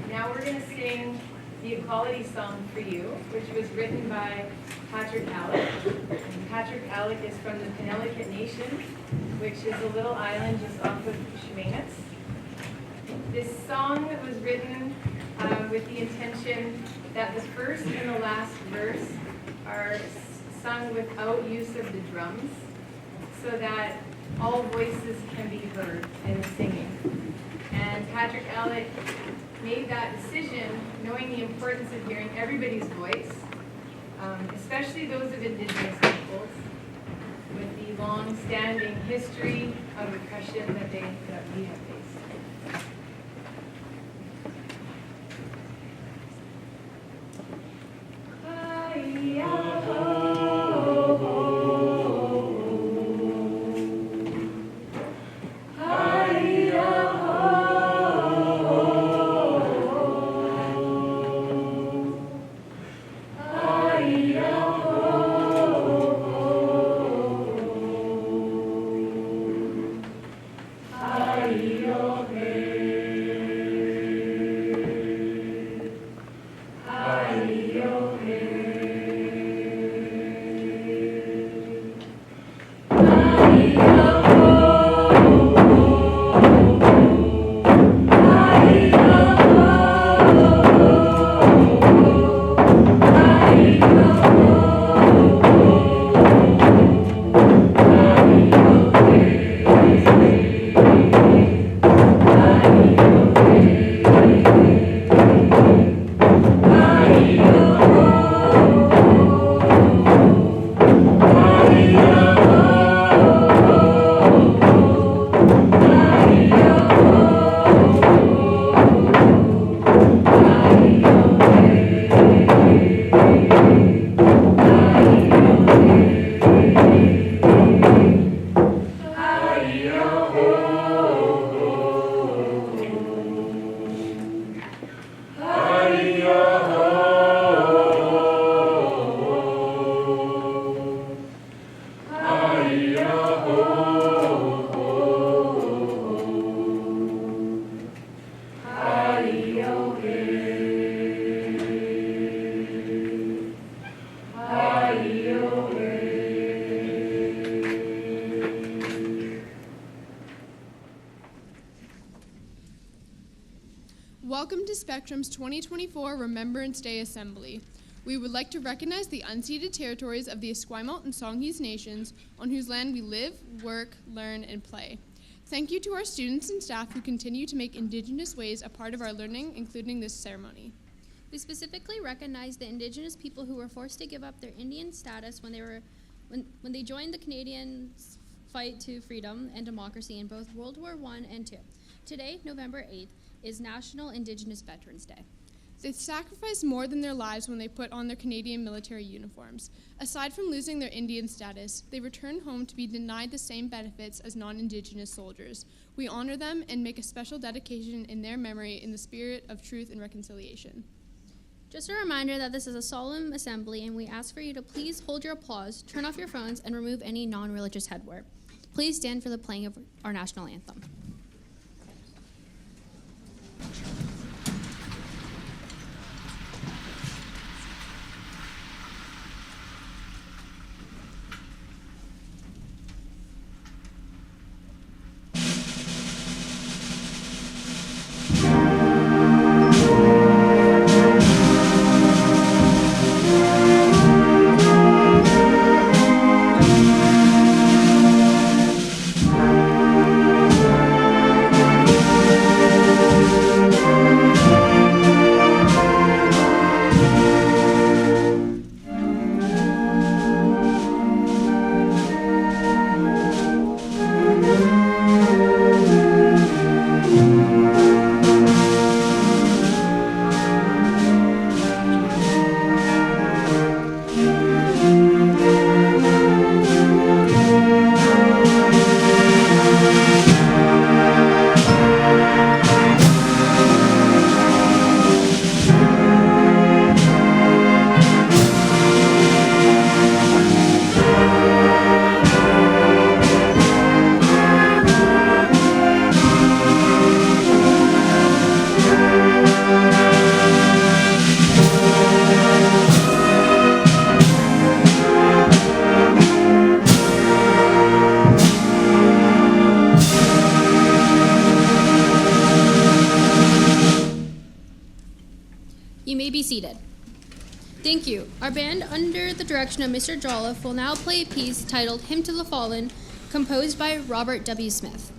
Now we're going to sing the Equality Song for You, which was written by Patrick Alec. And Patrick Alec is from the Penellicut Nation, which is a little island just off of Chemainus. This song was written with the intention that the first and the last verse are sung without use of the drums, so that all voices can be heard in the singing. And Patrick Alec made that decision knowing the importance of hearing everybody's voice, especially those of Indigenous peoples, with the long-standing history of oppression that we have faced. Welcome to Spectrum's 2024 Remembrance Day Assembly. We would like to recognize the unceded territories of the Esquimalt and Songhees nations on whose land we live, work, learn, and play. Thank you to our students and staff who continue to make Indigenous ways a part of our learning, including this ceremony. We specifically recognize the Indigenous people who were forced to give up their Indian status when they joined the Canadians' fight to freedom and democracy in both World War I and II. Today, November 8th, is National Indigenous Veterans Day. They sacrificed more than their lives when they put on their Canadian military uniforms. Aside from losing their Indian status, they returned home to be denied the same benefits as non-Indigenous soldiers. We honor them and make a special dedication in their memory in the spirit of truth and reconciliation. Just a reminder that this is a solemn assembly, and we ask for you to please hold your applause, turn off your phones, and remove any non-religious headwear. Please stand for the playing of our national anthem. You may be seated. Thank you. Our band, under the direction of Mr. Jolliffe, will now play a piece titled Hymn to the Fallen, composed by Robert W. Smith.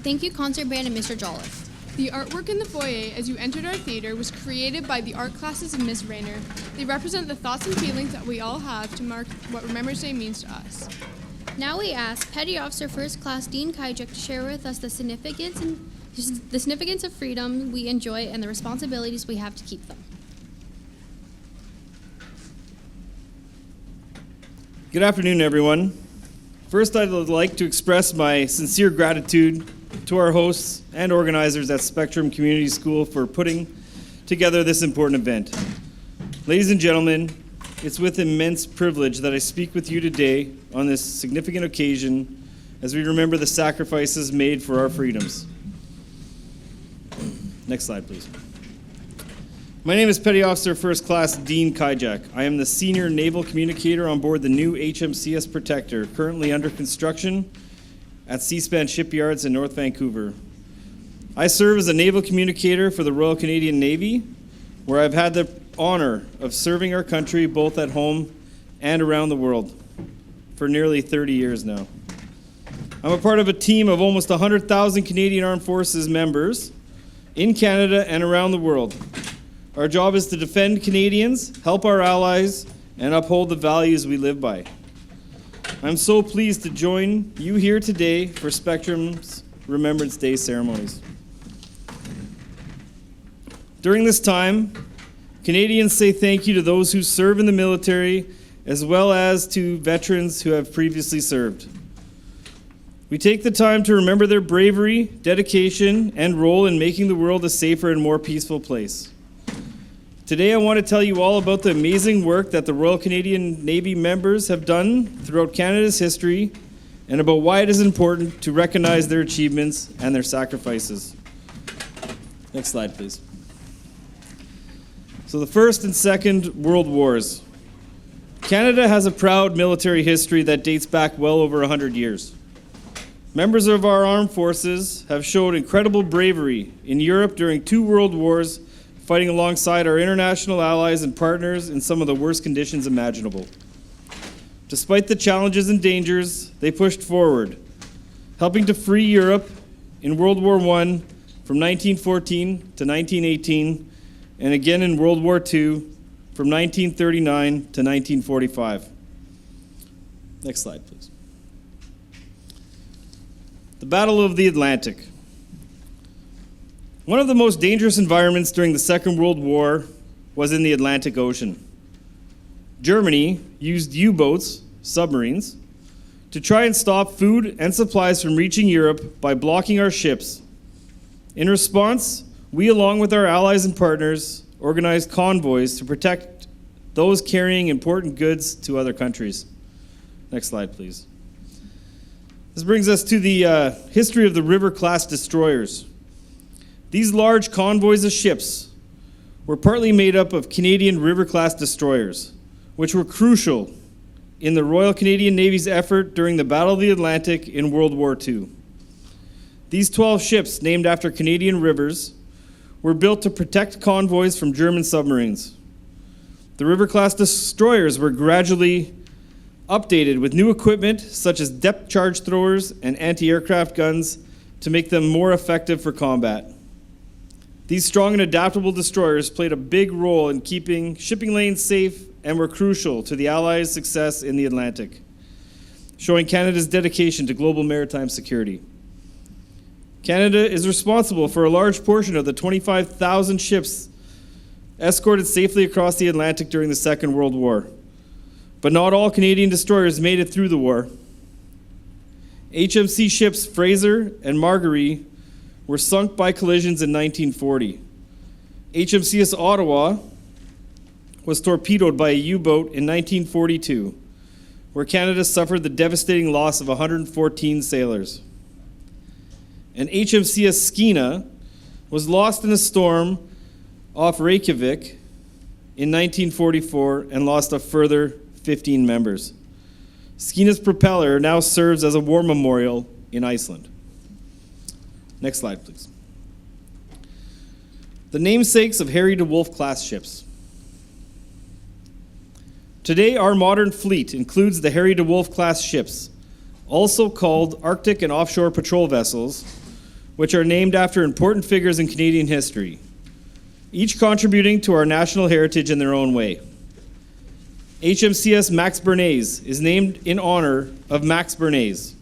Thank you, concert band and Mr. Jolliffe. The artwork in the foyer as you entered our theater was created by the art classes of Miss Rayner. They represent the thoughts and feelings that we all have to mark what Remembrance Day means to us. Now we ask Petty Officer First Class Dean Kijek to share with us the significance of freedom we enjoy and the responsibilities we have to keep them. Good afternoon, everyone. First, I'd like to express my sincere gratitude to our hosts and organizers at Spectrum Community School for putting together this important event. Ladies and gentlemen, it's with immense privilege that I speak with you today on this significant occasion as we remember the sacrifices made for our freedoms. Next slide, please. My name is Petty Officer First Class Dean Kijek. I am the Senior Naval Communicator on board the new HMCS Protector, currently under construction at Seaspan Shipyards in North Vancouver. I serve as a naval communicator for the Royal Canadian Navy, where I've had the honor of serving our country both at home and around the world for nearly 30 years now. I'm a part of a team of almost 100,000 Canadian Armed Forces members in Canada and around the world. Our job is to defend Canadians, help our allies, and uphold the values we live by. I'm so pleased to join you here today for Spectrum's Remembrance Day ceremonies. During this time, Canadians say thank you to those who serve in the military, as well as to veterans who have previously served. We take the time to remember their bravery, dedication, and role in making the world a safer and more peaceful place. Today, I want to tell you all about the amazing work that the Royal Canadian Navy members have done throughout Canada's history and about why it is important to recognize their achievements and their sacrifices. Next slide, please. So the First and Second World Wars. Canada has a proud military history that dates back well over 100 years. Members of our armed forces have showed incredible bravery in Europe during 2 world wars, fighting alongside our international allies and partners in some of the worst conditions imaginable. Despite the challenges and dangers, they pushed forward, helping to free Europe in World War I from 1914 to 1918, and again in World War II from 1939 to 1945. Next slide, please. The Battle of the Atlantic. One of the most dangerous environments during the Second World War was in the Atlantic Ocean. Germany used U-boats, submarines, to try and stop food and supplies from reaching Europe by blocking our ships. In response, we, along with our allies and partners, organized convoys to protect those carrying important goods to other countries. Next slide, please. This brings us to the history of the River-class destroyers. These large convoys of ships were partly made up of Canadian River-class destroyers, which were crucial in the Royal Canadian Navy's effort during the Battle of the Atlantic in World War II. These 12 ships, named after Canadian rivers, were built to protect convoys from German submarines. The River-class destroyers were gradually updated with new equipment such as depth charge throwers and anti-aircraft guns to make them more effective for combat. These strong and adaptable destroyers played a big role in keeping shipping lanes safe and were crucial to the Allies' success in the Atlantic, showing Canada's dedication to global maritime security. Canada is responsible for a large portion of the 25,000 ships escorted safely across the Atlantic during the Second World War. But not all Canadian destroyers made it through the war. HMC ships Fraser and Marguerite were sunk by collisions in 1940. HMCS Ottawa was torpedoed by a U-boat in 1942, where Canada suffered the devastating loss of 114 sailors. And HMCS Skeena was lost in a storm off Reykjavik in 1944 and lost a further 15 members. Skeena's propeller now serves as a war memorial in Iceland. Next slide, please. The namesakes of Harry DeWolf class ships. Today, our modern fleet includes the Harry DeWolf class ships, also called Arctic and offshore patrol vessels, which are named after important figures in Canadian history, each contributing to our national heritage in their own way. HMCS Max Bernays is named in honor of Max Bernays,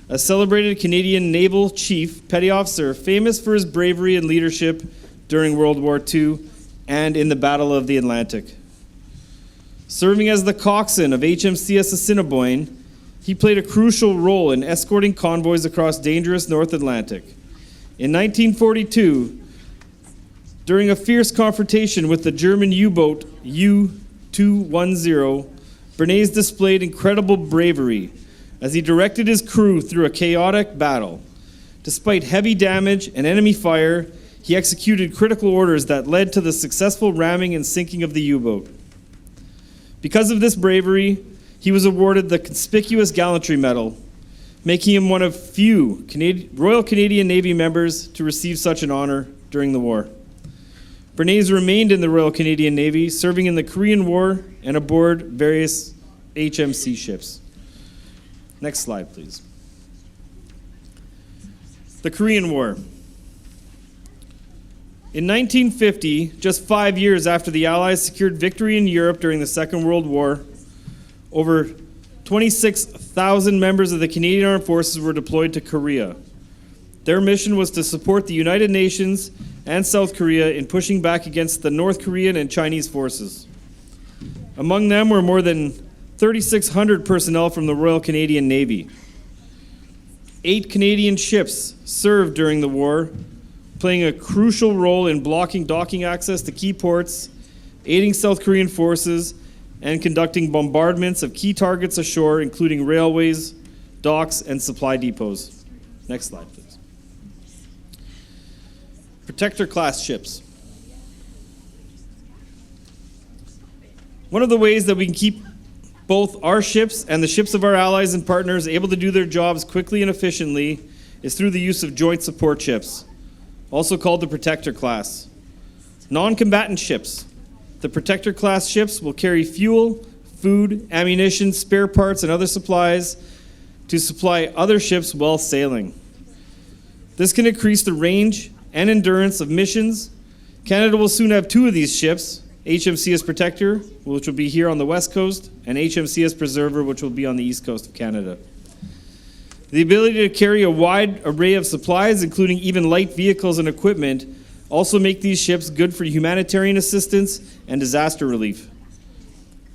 a celebrated Canadian naval chief petty officer famous for his bravery and leadership during World War II and in the Battle of the Atlantic. Serving as the coxswain of HMCS Assiniboine, he played a crucial role in escorting convoys across dangerous North Atlantic. In 1942, during a fierce confrontation with the German U-boat U-210, Bernays displayed incredible bravery as he directed his crew through a chaotic battle. Despite heavy damage and enemy fire, he executed critical orders that led to the successful ramming and sinking of the U-boat. Because of this bravery, he was awarded the Conspicuous Gallantry Medal, making him one of few Royal Canadian Navy members to receive such an honor during the war. Bernays remained in the Royal Canadian Navy, serving in the Korean War and aboard various HMC ships. Next slide, please. The Korean War. In 1950, just 5 years after the Allies secured victory in Europe during the Second World War, over 26,000 members of the Canadian Armed Forces were deployed to Korea. Their mission was to support the United Nations and South Korea in pushing back against the North Korean and Chinese forces. Among them were more than 3,600 personnel from the Royal Canadian Navy. 8 Canadian ships served during the war, playing a crucial role in blocking docking access to key ports, aiding South Korean forces, and conducting bombardments of key targets ashore, including railways, docks, and supply depots. Next slide, please. Protector-class ships. One of the ways that we can keep both our ships and the ships of our allies and partners able to do their jobs quickly and efficiently is through the use of joint support ships, also called the Protector class. Non-combatant ships. The Protector class ships will carry fuel, food, ammunition, spare parts, and other supplies to supply other ships while sailing. This can increase the range and endurance of missions. Canada will soon have 2 of these ships, HMCS Protector, which will be here on the west coast, and HMCS Preserver, which will be on the east coast of Canada. The ability to carry a wide array of supplies, including even light vehicles and equipment, also make these ships good for humanitarian assistance and disaster relief.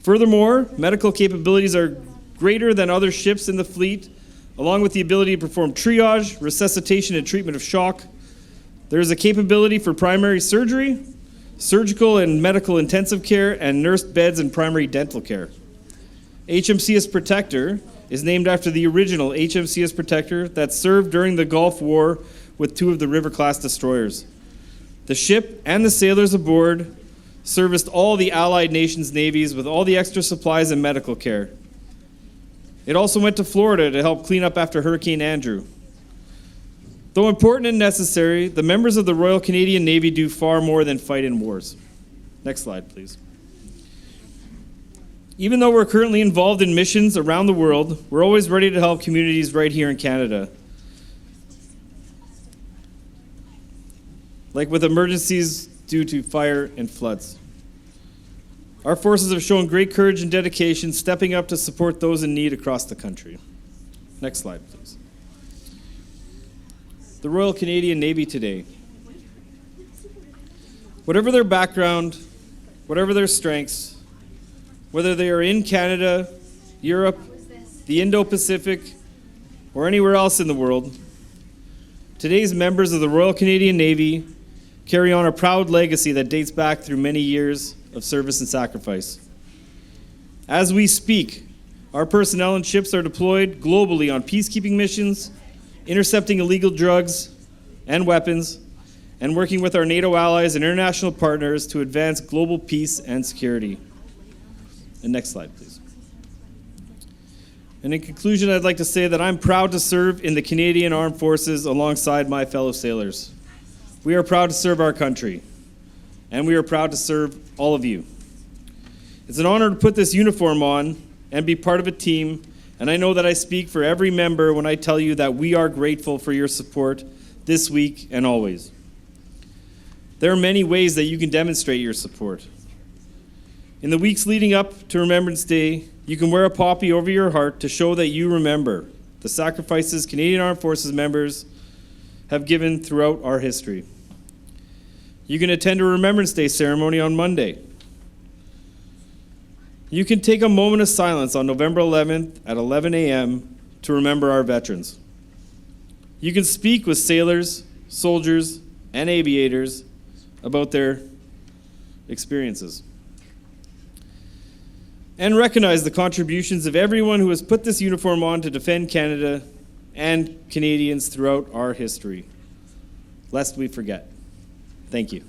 Furthermore, medical capabilities are greater than other ships in the fleet, along with the ability to perform triage, resuscitation, and treatment of shock. There is a capability for primary surgery, surgical and medical intensive care, and nursed beds and primary dental care. HMCS Protector is named after the original HMCS Protector that served during the Gulf War with 2 of the River-class destroyers. The ship and the sailors aboard serviced all the Allied nations' navies with all the extra supplies and medical care. It also went to Florida to help clean up after Hurricane Andrew. Though important and necessary, the members of the Royal Canadian Navy do far more than fight in wars. Next slide, please. Even though we're currently involved in missions around the world, we're always ready to help communities right here in Canada. Like with emergencies due to fire and floods. Our forces have shown great courage and dedication, stepping up to support those in need across the country. Next slide, please. The Royal Canadian Navy today. Whatever their background, whatever their strengths, whether they are in Canada, Europe, the Indo-Pacific, or anywhere else in the world, today's members of the Royal Canadian Navy carry on a proud legacy that dates back through many years of service and sacrifice. As we speak, our personnel and ships are deployed globally on peacekeeping missions, intercepting illegal drugs and weapons, and working with our NATO allies and international partners to advance global peace and security. And next slide, please. And in conclusion, I'd like to say that I'm proud to serve in the Canadian Armed Forces alongside my fellow sailors. We are proud to serve our country, and we are proud to serve all of you. It's an honor to put this uniform on and be part of a team, and I know that I speak for every member when I tell you that we are grateful for your support this week, and always. There are many ways that you can demonstrate your support. In the weeks leading up to Remembrance Day, you can wear a poppy over your heart to show that you remember the sacrifices Canadian Armed Forces members have given throughout our history. You can attend a Remembrance Day ceremony on Monday. You can take a moment of silence on November 11th at 11 a.m. to remember our veterans. You can speak with sailors, soldiers, and aviators about their experiences. And recognize the contributions of everyone who has put this uniform on to defend Canada and Canadians throughout our history, lest we forget. Thank you.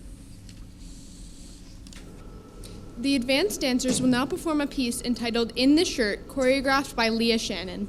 The advanced dancers will now perform a piece entitled In the Shirt, choreographed by Leah Shannon.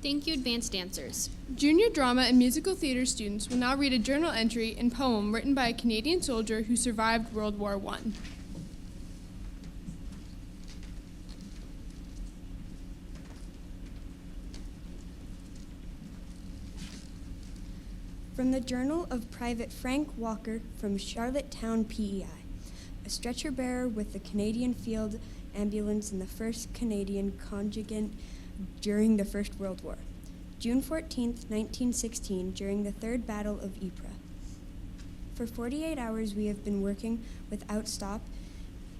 Thank you, advanced dancers. Junior drama and musical theater students will now read a journal entry and poem written by a Canadian soldier who survived World War I. From the Journal of Private Frank Walker from Charlottetown, PEI, a stretcher bearer with the Canadian Field Ambulance in the 1st Canadian Contingent during the First World War. June 14, 1916, during the Third Battle of Ypres. For 48 hours we have been working without stop,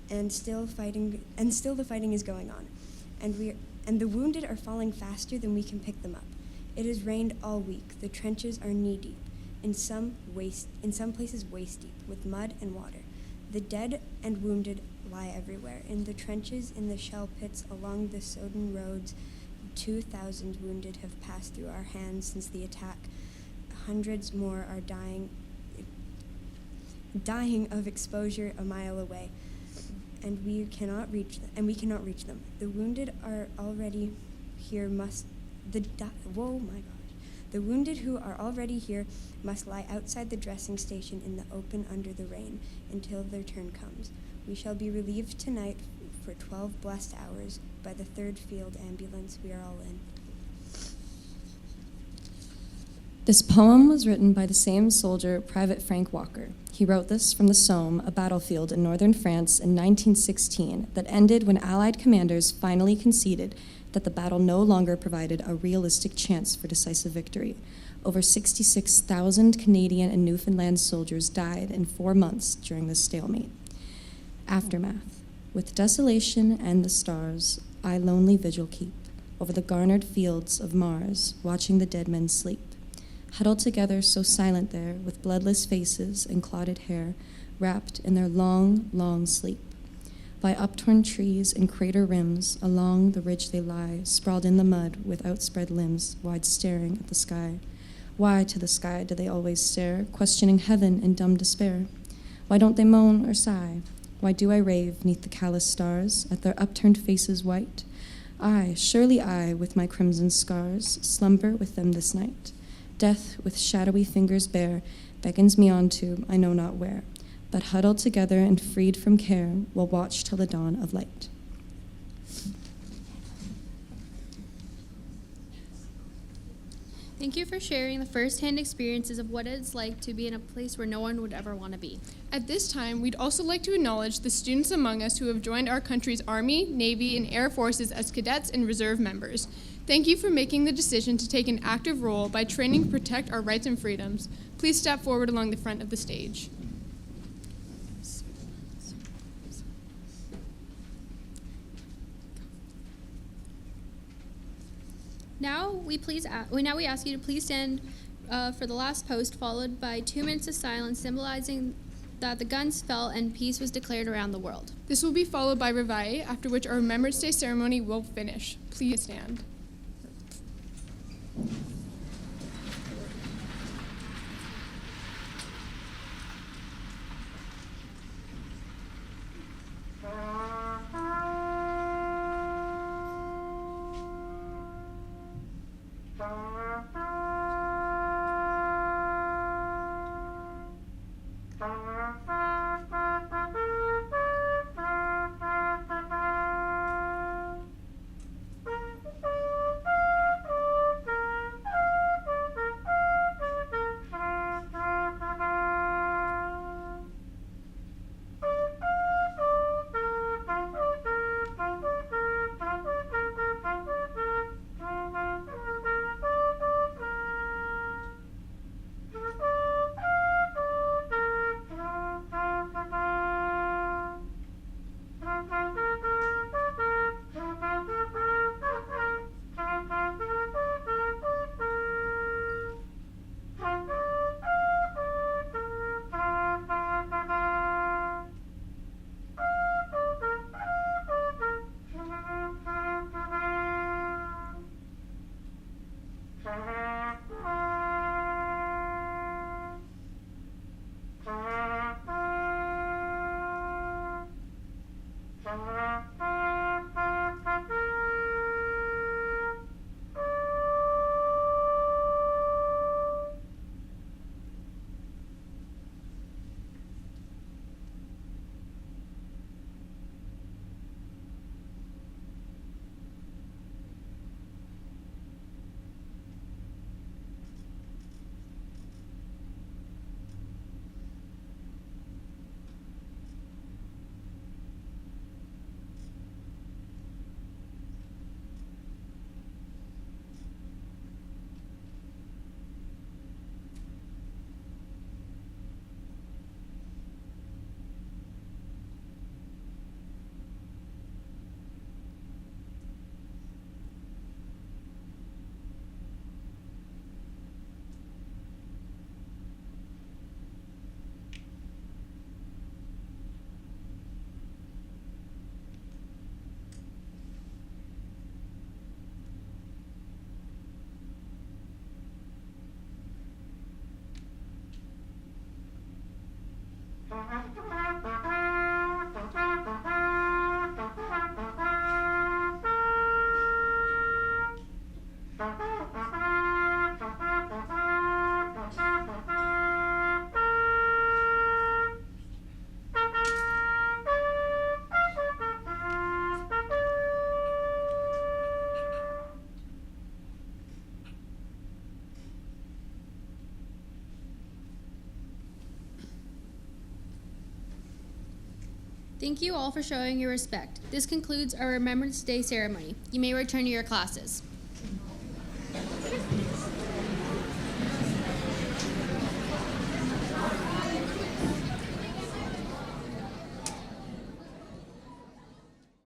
and still the fighting is going on. And the wounded are falling faster than we can pick them up. It has rained all week. The trenches are knee-deep, in some places waist-deep, with mud and water. The dead and wounded lie everywhere, in the trenches, in the shell pits, along the sodden roads. 2,000 wounded have passed through our hands since the attack. Hundreds more are dying of exposure a mile away, and we cannot reach them. The wounded are already here The wounded who are already here must lie outside the dressing station in the open under the rain until their turn comes. We shall be relieved tonight for 12 blessed hours by the 3rd Field Ambulance we are all in. This poem was written by the same soldier, Private Frank Walker. He wrote this from the Somme, a battlefield in northern France in 1916 that ended when Allied commanders finally conceded that the battle no longer provided a realistic chance for decisive victory. Over 66,000 Canadian and Newfoundland soldiers died in 4 months during this stalemate. Aftermath. With desolation and the stars, I lonely vigil keep over the garnered fields of Mars, watching the dead men sleep. Huddled together so silent there, with bloodless faces and clotted hair, wrapped in their long, long sleep. By uptorn trees and crater rims, along the ridge they lie, sprawled in the mud with outspread limbs, wide staring at the sky. Why to the sky do they always stare, questioning heaven in dumb despair? Why don't they moan or sigh? Why do I rave neath the callous stars, at their upturned faces white? I, surely I, with my crimson scars, slumber with them this night. Death, with shadowy fingers bare, beckons me on to I know not where, but huddled together and freed from care, will watch till the dawn of light. Thank you for sharing the first-hand experiences of what it's like to be in a place where no one would ever want to be. At this time, we'd also like to acknowledge the students among us who have joined our country's Army, Navy, and Air Forces as cadets and reserve members. Thank you for making the decision to take an active role by training to protect our rights and freedoms. Please step forward along the front of the stage. Now we ask you to please stand for the last post, followed by 2 minutes of silence, symbolizing that the guns fell and peace was declared around the world. This will be followed by Reveille, after which our Remembrance Day ceremony will finish. Please stand. Thank you all for showing your respect. This concludes our Remembrance Day ceremony. You may return to your classes.